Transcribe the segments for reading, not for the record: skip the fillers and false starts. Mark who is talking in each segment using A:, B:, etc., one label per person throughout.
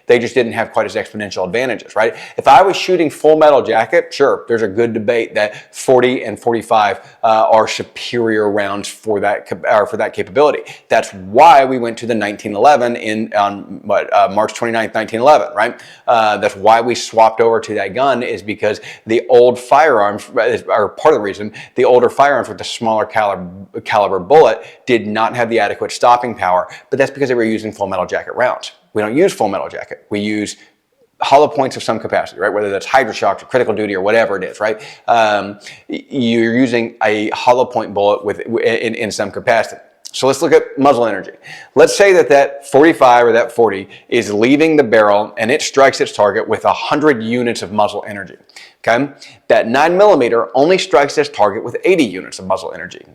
A: They just didn't have quite as exponential advantages, right? If I was shooting full metal jacket, sure, there's a good debate that 40 and 45 are superior rounds for that capability. That's why we went to the 1911 on March 29th, 1911, right? That's why we swapped over to that gun, is because the old firearms, or part of the reason, the older firearms with the smaller caliber bullet did not have the adequate stopping power, but that's because they were using full metal jacket rounds. We don't use full metal jacket. We use hollow points of some capacity, right? Whether that's hydroshock or critical duty or whatever it is, right? You're using a hollow point bullet in some capacity. So let's look at muzzle energy. Let's say that 45 or that 40 is leaving the barrel and it strikes its target with 100 units of muzzle energy, okay? That 9mm only strikes its target with 80 units of muzzle energy.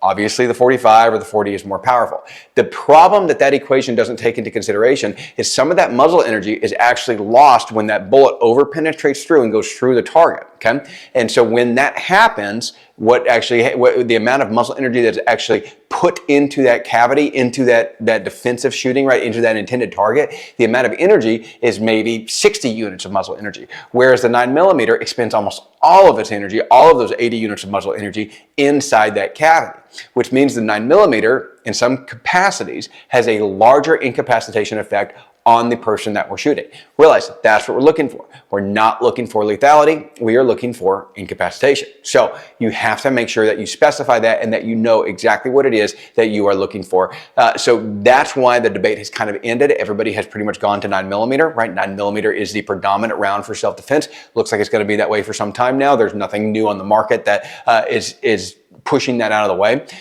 A: Obviously, the 45 or the 40 is more powerful. The problem that equation doesn't take into consideration is some of that muzzle energy is actually lost when that bullet over-penetrates through and goes through the target, okay? And so when that happens, the amount of muzzle energy that's actually put into that cavity, into that defensive shooting, right, into that intended target, the amount of energy is maybe 60 units of muzzle energy. Whereas the 9mm expends almost all of its energy, all of those 80 units of muzzle energy inside that cavity, which means the 9mm in some capacities has a larger incapacitation effect on the person that we're shooting. Realize that's what we're looking for. We're not looking for lethality. We are looking for incapacitation. So you have to make sure that you specify that and that you know exactly what it is that you are looking for. So that's why the debate has kind of ended. Everybody has pretty much gone to 9mm, right? 9mm is the predominant round for self-defense. Looks like it's going to be that way for some time now. There's nothing new on the market that is pushing that out of the way.